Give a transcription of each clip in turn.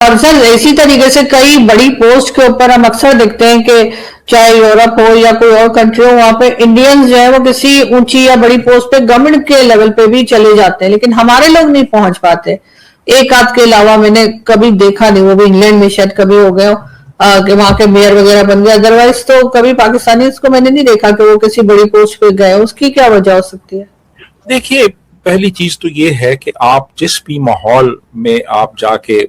اور سر اسی طریقے سے کئی بڑی پوسٹ کے اوپر ہم اکثر دیکھتے ہیں کہ چاہے یورپ ہو یا کوئی اور کنٹری ہو، وہاں پہ انڈینز جو ہے وہ کسی اونچی یا بڑی پوسٹ پہ گورنمنٹ کے لیول پہ بھی چلے جاتے ہیں، لیکن ہمارے لوگ نہیں پہنچ پاتے. ایک آدھ کے علاوہ میں نے کبھی دیکھا نہیں، وہ بھی انگلینڈ میں شاید کبھی ہو گیا کہ وہاں کے میئر وغیرہ بن گیا، ادروائز تو کبھی پاکستانی اس کو میں نے نہیں دیکھا کہ وہ کسی بڑی پوسٹ پہ گئے. اس کی کیا وجہ ہو سکتی ہے؟ دیکھیے، پہلی چیز تو یہ ہے کہ آپ جس بھی ماحول میں آپ جا کے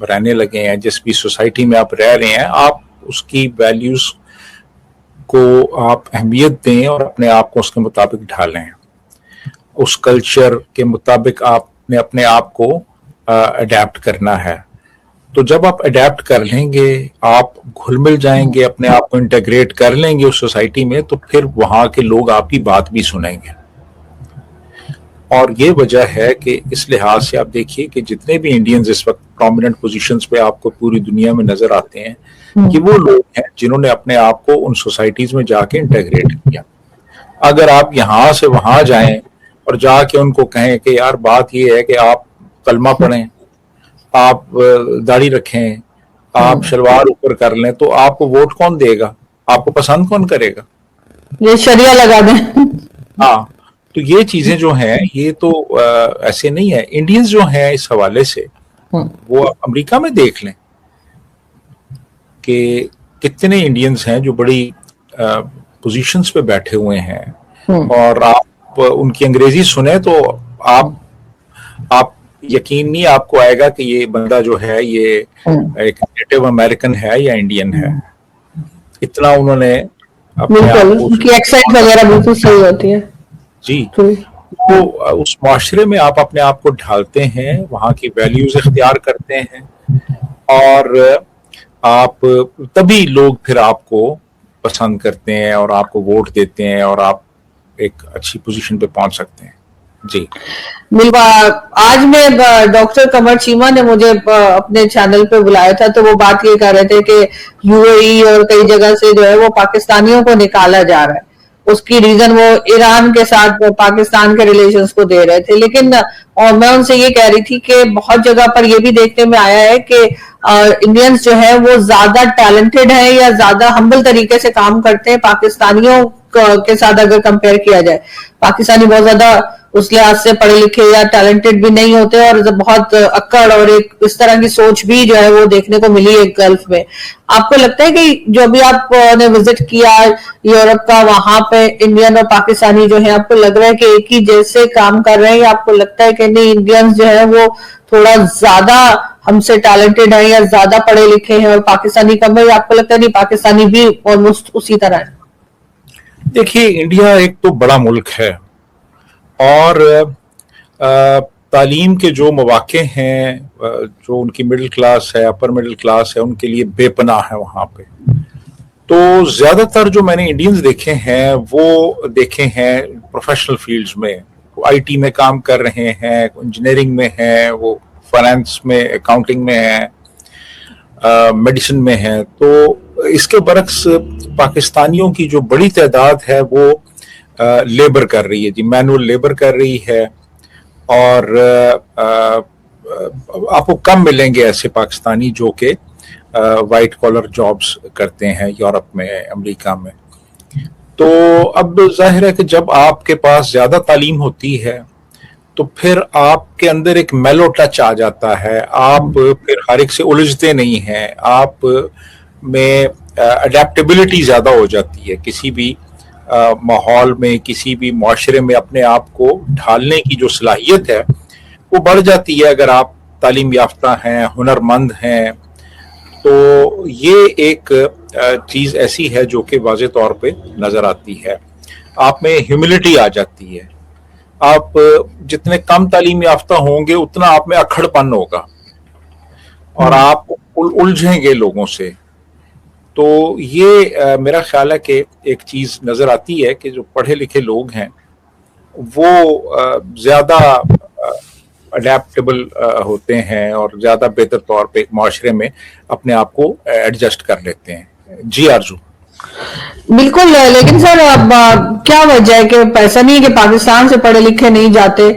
رہنے لگے ہیں، جس بھی سوسائٹی میں آپ رہ رہے ہیں، آپ اس کی ویلیوز کو آپ اہمیت دیں اور اپنے آپ کو اس کے مطابق ڈھالیں. اس کلچر کے مطابق آپ نے اپنے آپ کو اڈیپٹ کرنا ہے. تو جب آپ اڈیپٹ کر لیں گے، آپ گھل مل جائیں گے، اپنے آپ کو انٹیگریٹ کر لیں گے اس سوسائٹی میں، تو پھر وہاں کے لوگ آپ کی بات بھی سنیں گے. اور یہ وجہ ہے کہ اس لحاظ سے آپ دیکھیے کہ جتنے بھی انڈینز اس وقت پرومیننٹ پوزیشنز پہ آپ کو پوری دنیا میں نظر آتے ہیں، کہ وہ لوگ ہیں جنہوں نے اپنے آپ کو ان سوسائٹیز میں جا کے انٹیگریٹ کیا. اگر آپ یہاں سے وہاں جائیں اور جا کے ان کو کہیں کہ یار بات یہ ہے کہ آپ کلمہ پڑھیں، آپ داڑھی رکھیں، آپ شلوار اوپر کر لیں، تو آپ کو ووٹ کون دے گا؟ آپ کو پسند کون کرے گا؟ یہ شریعہ لگا دیں. ہاں، تو یہ چیزیں جو ہیں یہ تو ایسے نہیں ہے. انڈینز جو ہیں اس حوالے سے وہ امریکہ میں دیکھ لیں کہ کتنے انڈینز ہیں جو بڑی پوزیشنز پہ بیٹھے ہوئے ہیں، اور آپ ان کی انگریزی سنیں تو آپ یقین نہیں آپ کو آئے گا کہ یہ بندہ جو ہے یہ ایک نیٹو امریکن ہے یا انڈین ہے. اتنا انہوں نے بالکل ان کی ایکسنٹ وغیرہ بالکل صحیح ہوتی ہے. جی، تو اس معاشرے میں آپ اپنے آپ کو ڈھالتے ہیں، وہاں کی ویلیوز اختیار کرتے ہیں، اور آپ تبھی لوگ پھر آپ کو پسند کرتے ہیں اور آپ کو ووٹ دیتے ہیں اور آپ ایک اچھی پوزیشن پہ پہنچ سکتے ہیں. جی آج میں ڈاکٹر قمر چیمہ نے مجھے اپنے چینل پہ بلایا تھا، تو وہ بات یہ کر رہے تھے کہ یو اے ای اور کئی جگہ سے جو ہے وہ پاکستانیوں کو نکالا جا رہا ہے. اس کی ریزن وہ ایران کے ساتھ پاکستان کے ریلیشنز کو دے رہے تھے. لیکن اور میں ان سے یہ کہہ رہی تھی کہ بہت جگہ پر یہ بھی دیکھنے میں آیا ہے کہ انڈینز جو ہے وہ زیادہ ٹیلنٹڈ ہیں یا زیادہ ہمبل طریقے سے کام کرتے ہیں پاکستانیوں کے ساتھ اگر کمپیئر کیا جائے. پاکستانی بہت زیادہ اس لحاظ سے پڑھے لکھے یا ٹیلنٹڈ بھی نہیں ہوتے، اور بہت اکڑ اور ایک اس طرح کی سوچ بھی جو ہے وہ دیکھنے کو ملی ہے گلف میں. آپ کو لگتا ہے کہ جو بھی آپ نے وزٹ کیا یورپ کا، وہاں پہ انڈین اور پاکستانی جو ہے آپ کو لگ رہا ہے کہ ایک ہی جیسے کام کر رہے ہیں، یا آپ کو لگتا ہے کہ نہیں انڈینز جو ہے وہ تھوڑا زیادہ ہم سے ٹیلنٹڈ ہیں یا زیادہ پڑھے لکھے ہیں اور پاکستانی کم ہے، یا آپ کو لگتا ہے نہیں پاکستانی بھی آلموسٹ اسی طرح ہے؟ دیکھیے، انڈیا ایک تو بڑا ملک ہے اور تعلیم کے جو مواقع ہیں، جو ان کی مڈل کلاس ہے، اپر مڈل کلاس ہے، ان کے لیے بے پناہ ہے وہاں پہ. تو زیادہ تر جو میں نے انڈینز دیکھے ہیں وہ دیکھے ہیں پروفیشنل فیلڈز میں. آئی ٹی میں کام کر رہے ہیں، انجینئرنگ میں ہیں، وہ فائنانس میں، اکاؤنٹنگ میں ہیں، میڈیسن میں ہیں. تو اس کے برعکس پاکستانیوں کی جو بڑی تعداد ہے وہ لیبر کر رہی ہے، جی مینول لیبر کر رہی ہے. اور آپ کو کم ملیں گے ایسے پاکستانی جو کہ وائٹ کالر جابز کرتے ہیں یورپ میں، امریکہ میں. تو اب ظاہر ہے کہ جب آپ کے پاس زیادہ تعلیم ہوتی ہے تو پھر آپ کے اندر ایک میلو ٹچ آ جاتا ہے، آپ پھر ہر ایک سے الجھتے نہیں ہیں، آپ میں اڈیپٹیبلٹی زیادہ ہو جاتی ہے. کسی بھی ماحول میں، کسی بھی معاشرے میں اپنے آپ کو ڈھالنے کی جو صلاحیت ہے وہ بڑھ جاتی ہے اگر آپ تعلیم یافتہ ہیں، ہنر مند ہیں. تو یہ ایک چیز ایسی ہے جو کہ واضح طور پہ نظر آتی ہے. آپ میں ہیوملٹی آ جاتی ہے. آپ جتنے کم تعلیم یافتہ ہوں گے اتنا آپ میں اکھڑ پن ہوگا اور آپ الجھیں گے لوگوں سے. تو یہ میرا خیال ہے کہ ایک چیز نظر آتی ہے کہ جو پڑھے لکھے لوگ ہیں وہ زیادہ اڈیپٹیبل ہوتے ہیں اور زیادہ بہتر طور پہ ایک معاشرے میں اپنے آپ کو ایڈجسٹ کر لیتے ہیں. جی آرزو. بالکل. لیکن سر اب کیا وجہ ہے کہ ایسا نہیں ہے کہ پاکستان سے پڑھے لکھے نہیں جاتے،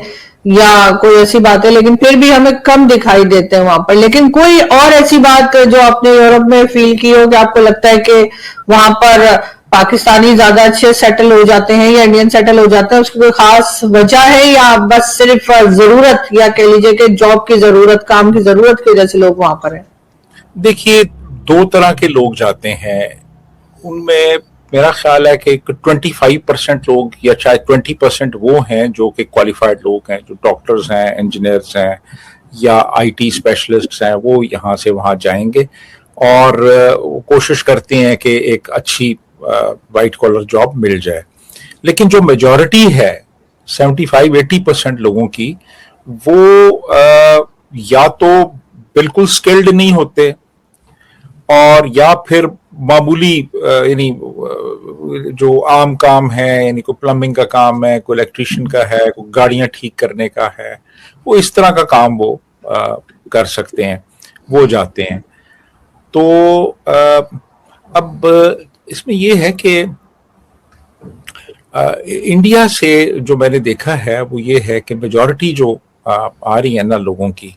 या कोई ऐसी बात है, लेकिन फिर भी हमें कम दिखाई देते हैं वहां पर। लेकिन कोई और ऐसी बात जो आपने यूरोप में फील की हो कि आपको लगता है कि वहां पर पाकिस्तानी ज्यादा अच्छे सेटल हो जाते हैं या इंडियन सेटल हो जाते हैं, उसकी कोई खास वजह है या बस सिर्फ जरूरत, या कह लीजिए कि जॉब की जरूरत, काम की जरूरत की वजह से लोग वहां पर हैं? देखिए, दो तरह के लोग जाते हैं, उनमें मेरा ख्याल है कि 25% लोग या शायद 20% वो हैं जो कि क्वालिफाइड लोग हैं, जो डॉक्टर्स हैं, इंजीनियर्स हैं या आईटी स्पेशलिस्ट्स हैं, वो यहाँ से वहाँ जाएंगे और कोशिश करते हैं कि एक अच्छी वाइट कॉलर जॉब मिल जाए। लेकिन जो मेजॉरिटी है 75-80% लोगों की, वो या तो बिल्कुल स्किल्ड नहीं होते और या फिर मामूली यानी जो आम काम है, यानी कोई प्लम्बिंग का काम है, कोई इलेक्ट्रिशियन का है, कोई गाड़ियां ठीक करने का है, वो इस तरह का काम वो कर सकते हैं, वो जाते हैं। तो अब इसमें ये है कि इंडिया से जो मैंने देखा है वो ये है कि मेजॉरिटी जो आ रही है ना लोगों की,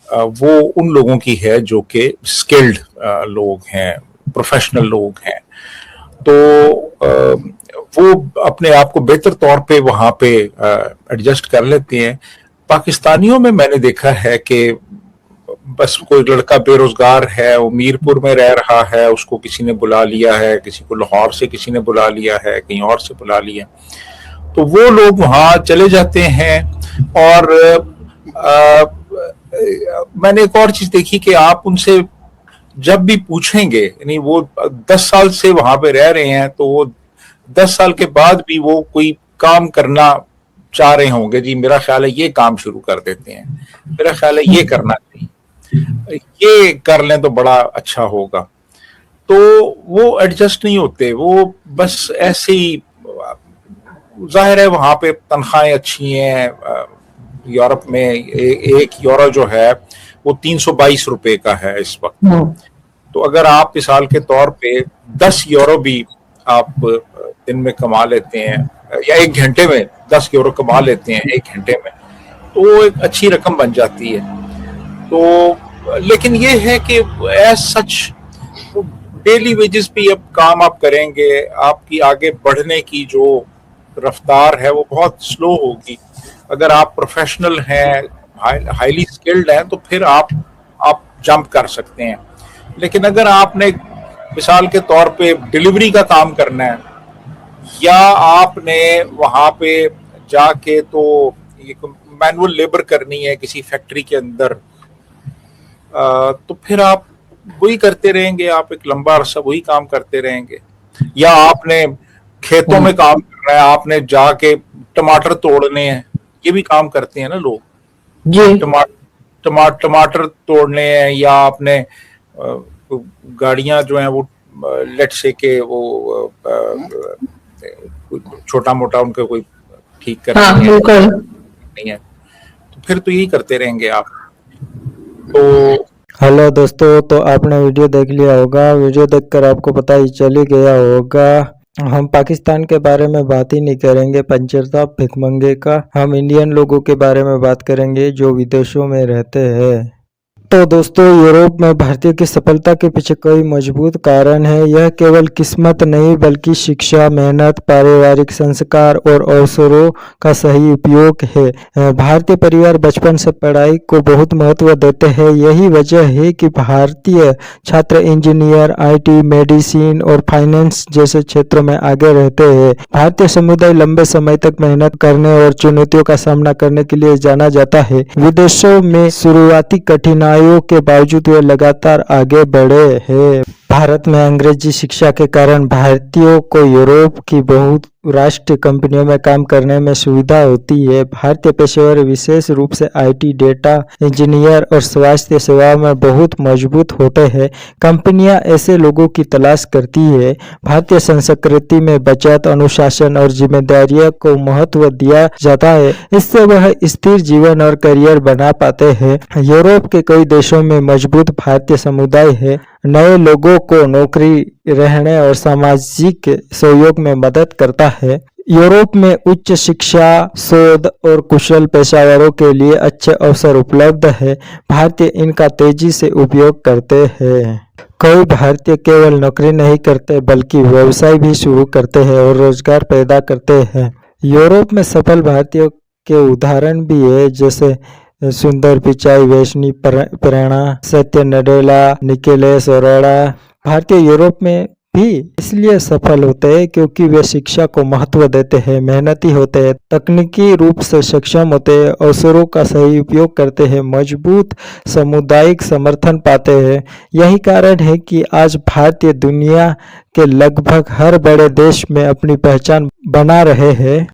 वो उन लोगों की है जो कि स्किल्ड लोग हैं, प्रोफेशनल लोग हैं। तो वो अपने आप को बेहतर तौर पे वहाँ पे एडजस्ट कर लेते हैं। पाकिस्तानियों में मैंने देखा है कि बस कोई लड़का बेरोजगार है, वो मीरपुर में रह रहा है, उसको किसी ने बुला लिया है, किसी को लाहौर से किसी ने बुला लिया है, कहीं और से बुला लिया, तो वो लोग वहाँ चले जाते हैं। और मैंने एक और चीज देखी कि आप उनसे जब भी पूछेंगे, यानी वो 10 साल से वहां पे रह रहे हैं, तो वो 10 साल के बाद भी वो कोई काम करना चाह रहे होंगे, जी मेरा ख्याल है ये काम शुरू कर देते हैं, मेरा ख्याल है ये करना चाहिए, ये कर लें तो बड़ा अच्छा होगा। तो वो एडजस्ट नहीं होते, वो बस ऐसे ही, जाहिर है वहां पे तनख्वाहें अच्छी हैं। यूरोप में एक यूरो जो है वो 322 रुपए का है इस वक्त। तो अगर आप मिसाल के तौर पे 10 यूरो भी आप दिन में कमा लेते हैं या एक घंटे में 10 यूरो कमा लेते हैं एक घंटे में, तो वो एक अच्छी रकम बन जाती है। तो लेकिन ये है कि एज सच डेली वेजेस भी अब काम आप करेंगे, आपकी आगे बढ़ने की जो रफ्तार है वो बहुत स्लो होगी। अगर आप प्रोफेशनल हैं, हाईली स्किल्ड हैं, तो फिर आप जंप कर सकते हैं। लेकिन अगर आपने मिसाल के तौर पे डिलीवरी का काम करना है या आपने वहां पे जाके तो मैनुअल लेबर करनी है किसी फैक्ट्री के अंदर, तो फिर आप वही करते रहेंगे, आप एक लंबा अरसा वही काम करते रहेंगे। या आपने खेतों में काम करना है, आपने जाके टमाटर तोड़ने हैं, ये भी काम करते हैं ना लोग जी, टमाटर तोड़ने हैं, या आपने गाड़ियां जो हैं वो लेट से के वो छोटा मोटा उनका कोई ठीक करना नहीं है, तो फिर तो यही करते रहेंगे आप। तो हेलो दोस्तों, तो आपने वीडियो देख लिया होगा। वीडियो देखकर आपको पता ही चल ही गया होगा, हम पाकिस्तान के बारे में बात ही नहीं करेंगे, पंचरता भिखमंगे का। हम इंडियन लोगों के बारे में बात करेंगे जो विदेशों में रहते हैं। तो दोस्तों, यूरोप में भारतीय की सफलता के पीछे कई मजबूत कारण है। यह केवल किस्मत नहीं बल्कि शिक्षा, मेहनत, पारिवारिक संस्कार और अवसरों का सही उपयोग है। भारतीय परिवार बचपन से पढ़ाई को बहुत महत्व देते हैं। यही वजह है कि भारतीय छात्र इंजीनियर, आईटी, मेडिसिन और फाइनेंस जैसे क्षेत्रों में आगे रहते हैं। भारतीय समुदाय लंबे समय तक मेहनत करने और चुनौतियों का सामना करने के लिए जाना जाता है। विदेशों में शुरुआती कठिनाई के बावजूद वे लगातार आगे बढ़े हैं। भारत में अंग्रेजी शिक्षा के कारण भारतीयों को यूरोप की बहुत राष्ट्रीय कंपनियों में काम करने में सुविधा होती है। भारतीय पेशेवर विशेष रूप से आईटी, डेटा इंजीनियर और स्वास्थ्य सेवा में बहुत मजबूत होते हैं। कंपनियां ऐसे लोगों की तलाश करती है। भारतीय संस्कृति में बचत, अनुशासन और जिम्मेदारियों को महत्व दिया जाता है। इससे वह स्थिर जीवन और करियर बना पाते हैं। यूरोप के कई देशों में मजबूत भारतीय समुदाय है। नए लोगों को नौकरी, रहने और सामाजिक सहयोग में मदद करता है। यूरोप में उच्च शिक्षा, शोध और कुशल पेशेवरों के लिए अच्छे अवसर उपलब्ध है। भारतीय इनका तेजी से उपयोग करते हैं। कई भारतीय केवल नौकरी नहीं करते बल्कि व्यवसाय भी शुरू करते हैं और रोजगार पैदा करते हैं। यूरोप में सफल भारतीयों के उदाहरण भी है, जैसे सुंदर पिचाई, वैष्णवी प्रेरणा, सत्य नडेला, निकोलस अरोड़ा। भारतीय यूरोप में भी इसलिए सफल होते हैं क्योंकि वे शिक्षा को महत्व देते हैं, मेहनती होते हैं, तकनीकी रूप से सक्षम होते हैं, अवसरों का सही उपयोग करते हैं, मजबूत सामुदायिक समर्थन पाते हैं। यही कारण है कि आज भारतीय दुनिया के लगभग हर बड़े देश में अपनी पहचान बना रहे हैं।